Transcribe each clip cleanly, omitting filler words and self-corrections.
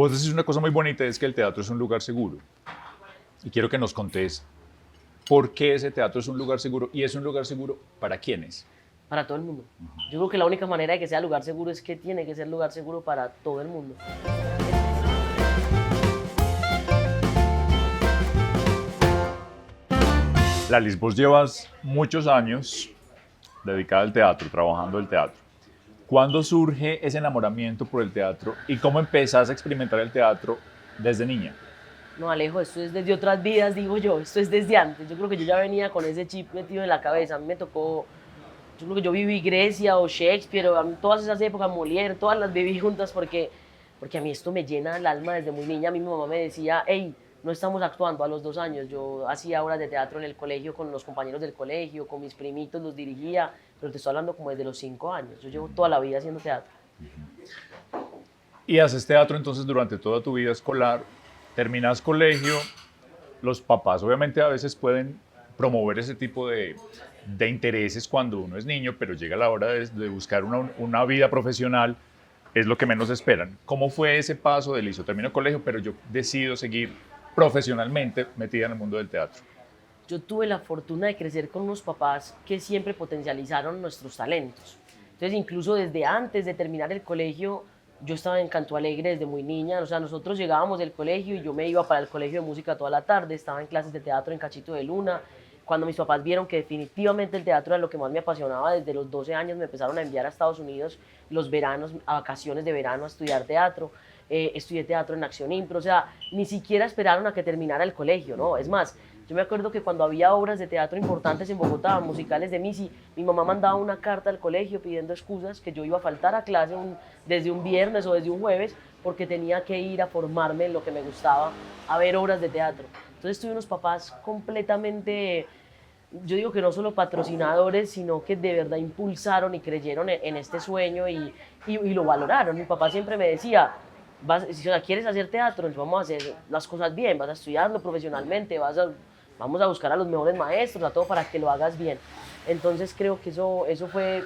Vos decís una cosa muy bonita, es que el teatro es un lugar seguro. Y quiero que nos contés por qué ese teatro es un lugar seguro y es un lugar seguro para quiénes. Para todo el mundo. Yo creo que la única manera de que sea lugar seguro es que tiene que ser lugar seguro para todo el mundo. Lalis, vos llevas muchos años dedicada al teatro, trabajando el teatro. ¿Cuándo surge ese enamoramiento por el teatro y cómo empezás a experimentar el teatro desde niña? No, Alejo, esto es desde otras vidas, digo yo, esto es desde antes. Yo creo que yo ya venía con ese chip metido en la cabeza. A mí me tocó, yo creo que yo viví Grecia o Shakespeare, o a mí todas esas épocas, Molière, todas las viví juntas porque a mí esto me llena el alma desde muy niña. A mí mi mamá me decía, hey, no estamos actuando a los 2 años. Yo hacía obras de teatro en el colegio con los compañeros del colegio, con mis primitos, los dirigía, pero te estoy hablando como desde los 5 años. Yo llevo toda la vida haciendo teatro. Y haces teatro entonces durante toda tu vida escolar, terminas colegio, los papás obviamente a veces pueden promover ese tipo de intereses cuando uno es niño, pero llega la hora de buscar una vida profesional, es lo que menos esperan. ¿Cómo fue ese paso de listo? Termino el colegio, pero yo decido seguir profesionalmente metida en el mundo del teatro. Yo tuve la fortuna de crecer con unos papás que siempre potencializaron nuestros talentos. Entonces, incluso desde antes de terminar el colegio, yo estaba en Canto Alegre desde muy niña. O sea, nosotros llegábamos del colegio y yo me iba para el colegio de música toda la tarde, estaba en clases de teatro en Cachito de Luna. Cuando mis papás vieron que definitivamente el teatro era lo que más me apasionaba, desde los 12 años me empezaron a enviar a Estados Unidos los veranos, a vacaciones de verano a estudiar teatro. Estudié teatro en Acción Impro, o sea, ni siquiera esperaron a que terminara el colegio, ¿no? Es más, yo me acuerdo que cuando había obras de teatro importantes en Bogotá, musicales de Missy, mi mamá mandaba una carta al colegio pidiendo excusas que yo iba a faltar a clase desde un viernes o desde un jueves porque tenía que ir a formarme en lo que me gustaba, a ver obras de teatro. Entonces tuve unos papás completamente, yo digo que no solo patrocinadores, sino que de verdad impulsaron y creyeron en este sueño y lo valoraron. Mi papá siempre me decía, si quieres hacer teatro, entonces vamos a hacer las cosas bien, vas a estudiarlo profesionalmente, vamos a buscar a los mejores maestros, a todo para que lo hagas bien. Entonces creo que eso fue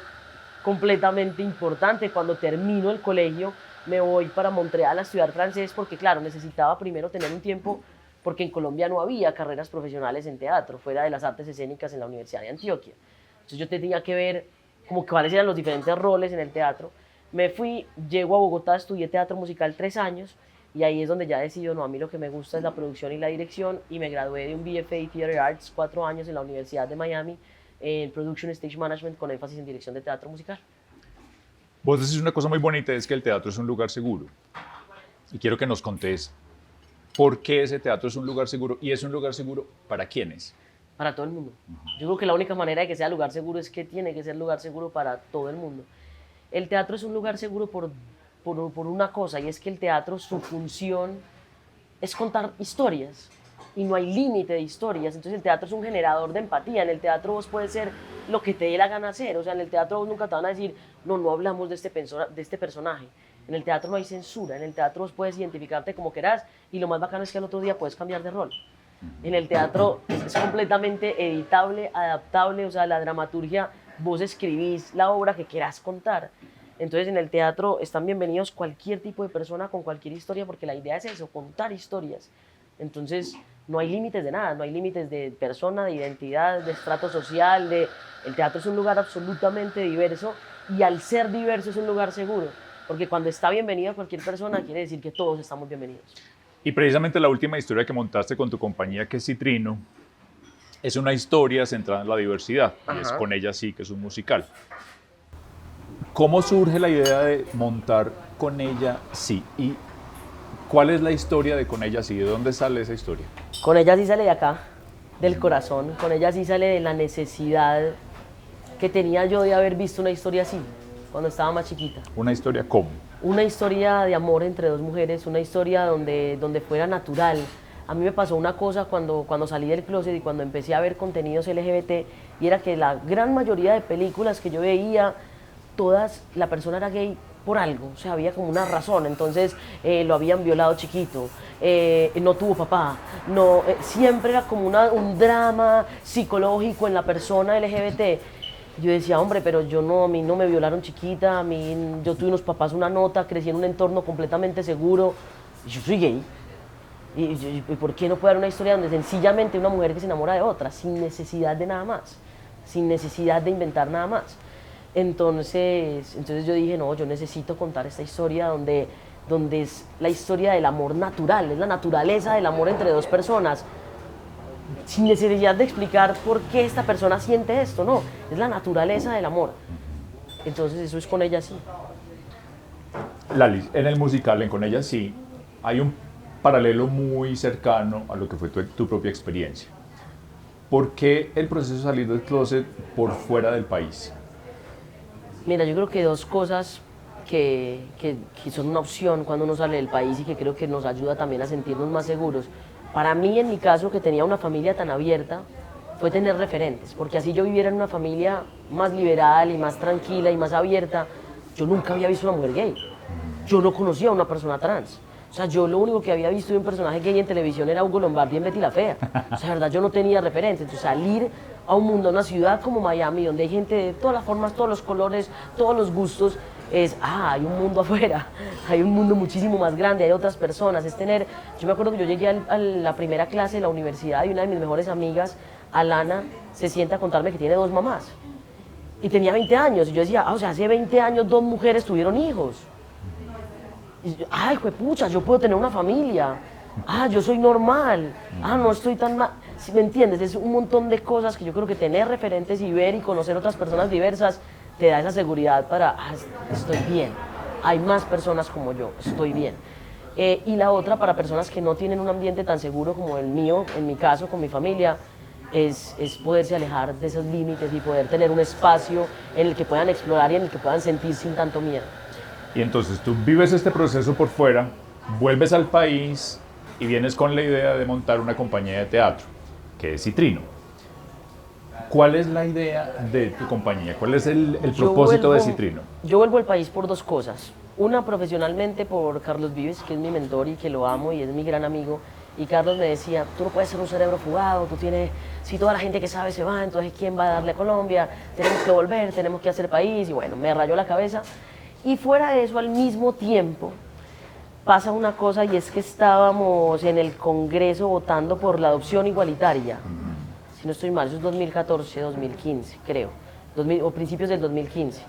completamente importante. Cuando termino el colegio me voy para Montreal a estudiar francés porque claro, necesitaba primero tener un tiempo porque en Colombia no había carreras profesionales en teatro, fuera de las artes escénicas en la Universidad de Antioquia. Entonces yo tenía que ver como cuáles eran los diferentes roles en el teatro. Me fui, llego a Bogotá, estudié teatro musical 3 años y ahí es donde ya decido, no, a mí lo que me gusta es la producción y la dirección y me gradué de un BFA Theater Arts 4 años en la Universidad de Miami en Production Stage Management con énfasis en dirección de teatro musical. Vos decís una cosa muy bonita, es que el teatro es un lugar seguro. Y quiero que nos contés por qué ese teatro es un lugar seguro y es un lugar seguro para quiénes. Para todo el mundo. Yo creo que la única manera de que sea lugar seguro es que tiene que ser lugar seguro para todo el mundo. El teatro es un lugar seguro por una cosa, y es que el teatro, su función es contar historias, y no hay límite de historias. Entonces el teatro es un generador de empatía. En el teatro vos puedes ser lo que te dé la gana hacer. O sea, en el teatro vos nunca te van a decir, no, no hablamos de este personaje. En el teatro no hay censura. En el teatro vos puedes identificarte como querás, y lo más bacano es que al otro día puedes cambiar de rol. En el teatro es completamente editable, adaptable, o sea, la dramaturgia, vos escribís la obra que querás contar. Entonces en el teatro están bienvenidos cualquier tipo de persona con cualquier historia, porque la idea es eso, contar historias. Entonces no hay límites de nada, no hay límites de persona, de identidad, de estrato social. El teatro es un lugar absolutamente diverso, y al ser diverso es un lugar seguro, porque cuando está bienvenida cualquier persona quiere decir que todos estamos bienvenidos. Y precisamente la última historia que montaste con tu compañía, que es Citrino, es una historia centrada en la diversidad. Y es Con ella sí, que es un musical. ¿Cómo surge la idea de montar Con ella sí? ¿Y cuál es la historia de Con ella sí? ¿De dónde sale esa historia? Con ella sí sale de acá, del corazón. Con ella sí sale de la necesidad que tenía yo de haber visto una historia así, cuando estaba más chiquita. ¿Una historia cómo? Una historia de amor entre dos mujeres, una historia donde fuera natural. A mí me pasó una cosa cuando salí del closet y cuando empecé a ver contenidos LGBT, y era que la gran mayoría de películas que yo veía, todas, la persona era gay por algo, o sea, había como una razón. Entonces lo habían violado chiquito, no tuvo papá, no, siempre era como un drama psicológico en la persona LGBT. Yo decía, hombre, pero a mí no me violaron chiquita, yo tuve unos papás, una nota, crecí en un entorno completamente seguro. Y yo soy gay. ¿Y por qué no puede haber una historia donde sencillamente una mujer que se enamora de otra, sin necesidad de nada más, sin necesidad de inventar nada más? Entonces yo dije, no, yo necesito contar esta historia donde es la historia del amor natural, es la naturaleza del amor entre dos personas, sin necesidad de explicar por qué esta persona siente esto, no, es la naturaleza del amor. Entonces eso es Con ella sí. Lali, en el musical, en Con ella sí, hay un paralelo muy cercano a lo que fue tu propia experiencia. ¿Por qué el proceso de salir del closet por fuera del país? Mira, yo creo que dos cosas que son una opción cuando uno sale del país y que creo que nos ayuda también a sentirnos más seguros. Para mí, en mi caso, que tenía una familia tan abierta, fue tener referentes, porque así yo viviera en una familia más liberal y más tranquila y más abierta, yo nunca había visto una mujer gay. Yo no conocía a una persona trans. O sea, yo lo único que había visto de un personaje gay en televisión era Hugo Lombardi en Betty la Fea. O sea, la verdad, yo no tenía referentes. Entonces, salir a un mundo, a una ciudad como Miami, donde hay gente de todas las formas, todos los colores, todos los gustos, hay un mundo afuera, hay un mundo muchísimo más grande, hay otras personas, yo me acuerdo que yo llegué a la primera clase de la universidad y una de mis mejores amigas, Alana, se sienta a contarme que tiene 2 mamás, y tenía 20 años, y yo decía, o sea, hace 20 años 2 mujeres tuvieron hijos, y yo, ay, juepucha, yo puedo tener una familia, yo soy normal, no estoy tan mal, ¿sí me entiendes? Es un montón de cosas que yo creo que tener referentes y ver y conocer otras personas diversas te da esa seguridad para, estoy bien, hay más personas como yo, estoy bien. Y la otra, para personas que no tienen un ambiente tan seguro como el mío, en mi caso, con mi familia, es poderse alejar de esos límites y poder tener un espacio en el que puedan explorar y en el que puedan sentir sin tanto miedo. Y entonces tú vives este proceso por fuera, vuelves al país y vienes con la idea de montar una compañía de teatro, que es Citrino. ¿Cuál es la idea de tu compañía? ¿Cuál es el propósito de Citrino? Yo vuelvo al país por 2 cosas. Una, profesionalmente, por Carlos Vives, que es mi mentor y que lo amo y es mi gran amigo. Y Carlos me decía, tú no puedes ser un cerebro fugado, tú tienes, si toda la gente que sabe se va, entonces ¿quién va a darle a Colombia? Tenemos que volver, tenemos que hacer país. Y bueno, me rayó la cabeza. Y fuera de eso, al mismo tiempo, pasa una cosa y es que estábamos en el Congreso votando por la adopción igualitaria. Si no estoy mal, eso es 2014, 2015, creo, o principios del 2015.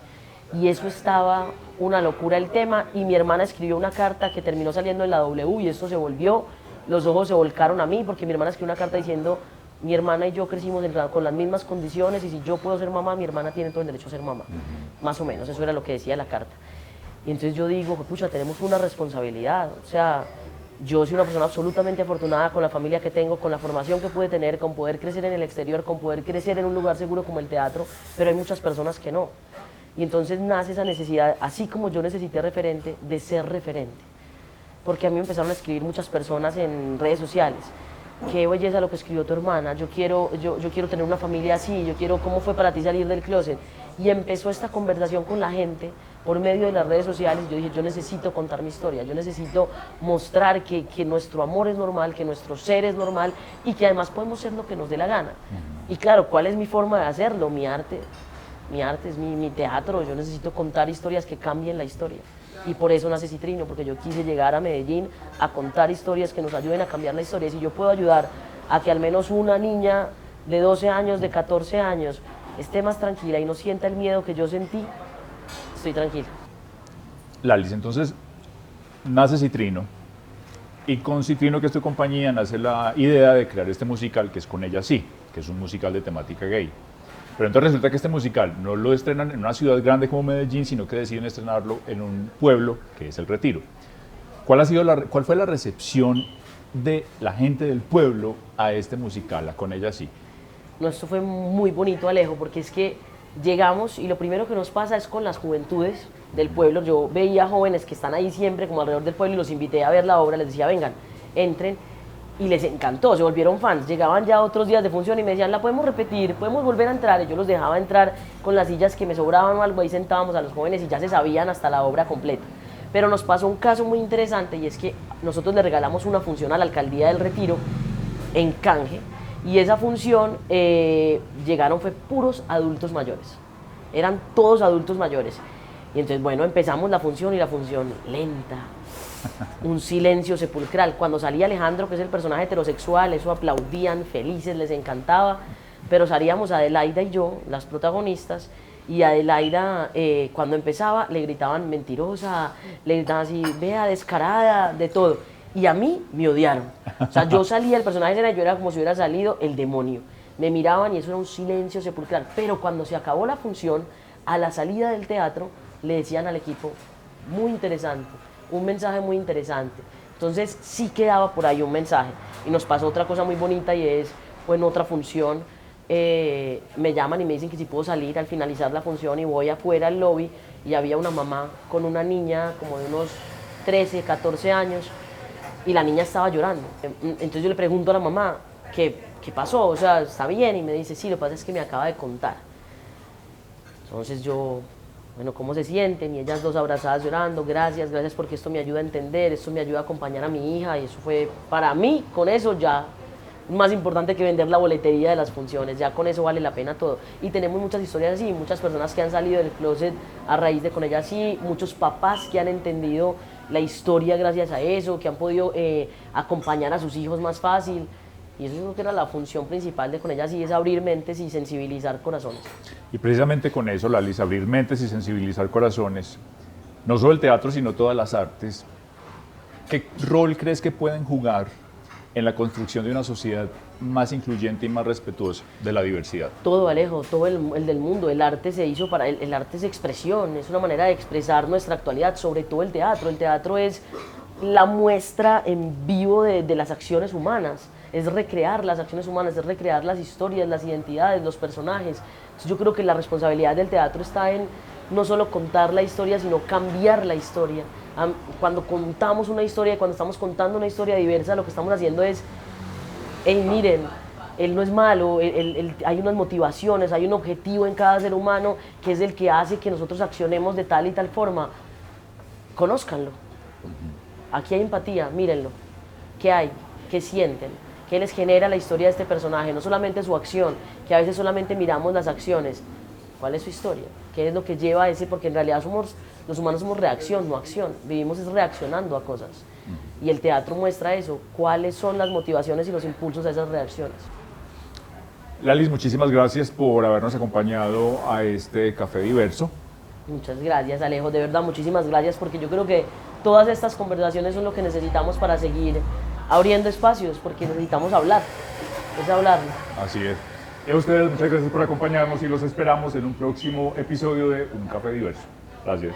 Y eso estaba una locura el tema, y mi hermana escribió una carta que terminó saliendo en la W, y esto se volvió, los ojos se volcaron a mí, porque mi hermana escribió una carta diciendo, mi hermana y yo crecimos con las mismas condiciones, y si yo puedo ser mamá, mi hermana tiene todo el derecho a ser mamá. Más o menos, eso era lo que decía la carta. Y entonces yo digo, pucha, tenemos una responsabilidad, o sea, yo soy una persona absolutamente afortunada con la familia que tengo, con la formación que pude tener, con poder crecer en el exterior, con poder crecer en un lugar seguro como el teatro, pero hay muchas personas que no. Y entonces nace esa necesidad, así como yo necesité referente, de ser referente. Porque a mí me empezaron a escribir muchas personas en redes sociales. Qué belleza lo que escribió tu hermana, yo quiero tener una familia así, ¿cómo fue para ti salir del closet? Y empezó esta conversación con la gente por medio de las redes sociales. Yo dije, yo necesito contar mi historia, yo necesito mostrar que nuestro amor es normal, que nuestro ser es normal y que además podemos ser lo que nos dé la gana. Y claro, ¿cuál es mi forma de hacerlo? Mi arte es mi teatro, yo necesito contar historias que cambien la historia. Y por eso nace Citrino, porque yo quise llegar a Medellín a contar historias que nos ayuden a cambiar la historia. Y si yo puedo ayudar a que al menos una niña de 12 años, de 14 años, esté más tranquila y no sienta el miedo que yo sentí, estoy tranquila. Lalis, entonces nace Citrino, y con Citrino, que es tu compañía, nace la idea de crear este musical que es Con ella sí, que es un musical de temática gay. Pero entonces resulta que este musical no lo estrenan en una ciudad grande como Medellín, sino que deciden estrenarlo en un pueblo que es El Retiro. ¿Cuál fue la recepción de la gente del pueblo a este musical, a Con ella sí? No, esto fue muy bonito, Alejo, porque es que llegamos y lo primero que nos pasa es con las juventudes del pueblo. Yo veía jóvenes que están ahí siempre como alrededor del pueblo y los invité a ver la obra, les decía, vengan, entren, y les encantó, se volvieron fans. Llegaban ya otros días de función y me decían, la podemos repetir, podemos volver a entrar, y yo los dejaba entrar con las sillas que me sobraban o algo, ahí sentábamos a los jóvenes y ya se sabían hasta la obra completa. Pero nos pasó un caso muy interesante, y es que nosotros le regalamos una función a la Alcaldía del Retiro en canje, y esa función llegaron, fue puros adultos mayores, eran todos adultos mayores. Y entonces, bueno, empezamos la función, y la función lenta, un silencio sepulcral. Cuando salía Alejandro, que es el personaje heterosexual, eso aplaudían, felices, les encantaba, pero salíamos Adelaida y yo, las protagonistas, y Adelaida, cuando empezaba, le gritaban mentirosa, le gritaban así, vea, descarada, de todo. Y a mí me odiaron. O sea, yo salía, el personaje era, yo era como si hubiera salido el demonio. Me miraban y eso era un silencio sepulcral. Pero cuando se acabó la función, a la salida del teatro, le decían al equipo, muy interesante, un mensaje muy interesante. Entonces sí quedaba por ahí un mensaje. Y nos pasó otra cosa muy bonita y es, en otra función, me llaman y me dicen que si puedo salir al finalizar la función y voy afuera al lobby y había una mamá con una niña como de unos 13, 14 años y la niña estaba llorando. Entonces yo le pregunto a la mamá, ¿qué pasó? O sea, ¿está bien? Y me dice, sí, lo que pasa es que me acaba de contar. Entonces yo, bueno, ¿cómo se sienten? Y ellas dos abrazadas llorando, gracias porque esto me ayuda a entender, esto me ayuda a acompañar a mi hija y eso fue, para mí, con eso ya más importante que vender la boletería de las funciones, ya con eso vale la pena todo. Y tenemos muchas historias así, muchas personas que han salido del closet a raíz de Con ella sí, muchos papás que han entendido la historia gracias a eso, que han podido acompañar a sus hijos más fácil. Y eso es lo que era la función principal de Con ella sí, es abrir mentes y sensibilizar corazones. Y precisamente con eso, Lalis, abrir mentes y sensibilizar corazones, no solo el teatro, sino todas las artes. ¿Qué rol crees que pueden jugar en la construcción de una sociedad más incluyente y más respetuosa de la diversidad? Todo, Alejo, todo el del mundo. El arte se hizo para... El arte es expresión, es una manera de expresar nuestra actualidad, sobre todo el teatro. El teatro es la muestra en vivo de las acciones humanas. Es recrear las acciones humanas, es recrear las historias, las identidades, los personajes. Entonces yo creo que la responsabilidad del teatro está en no solo contar la historia, sino cambiar la historia. Cuando contamos una historia, cuando estamos contando una historia diversa, lo que estamos haciendo es, hey, miren, él no es malo, hay unas motivaciones, hay un objetivo en cada ser humano que es el que hace que nosotros accionemos de tal y tal forma. Conózcanlo. Aquí hay empatía, mírenlo. ¿Qué hay? ¿Qué sienten? ¿Qué les genera la historia de este personaje? No solamente su acción, que a veces solamente miramos las acciones. ¿Cuál es su historia? ¿Qué es lo que lleva a ese? Porque en realidad los humanos somos reacción, no acción. Vivimos reaccionando a cosas. Y el teatro muestra eso. ¿Cuáles son las motivaciones y los impulsos a esas reacciones? Lalis, muchísimas gracias por habernos acompañado a este Café Diverso. Muchas gracias, Alejo. De verdad, muchísimas gracias porque yo creo que todas estas conversaciones son lo que necesitamos para seguir abriendo espacios, porque necesitamos hablar. Es hablar. Así es. Y a ustedes, muchas gracias por acompañarnos y los esperamos en un próximo episodio de Un Café Diverso. Gracias.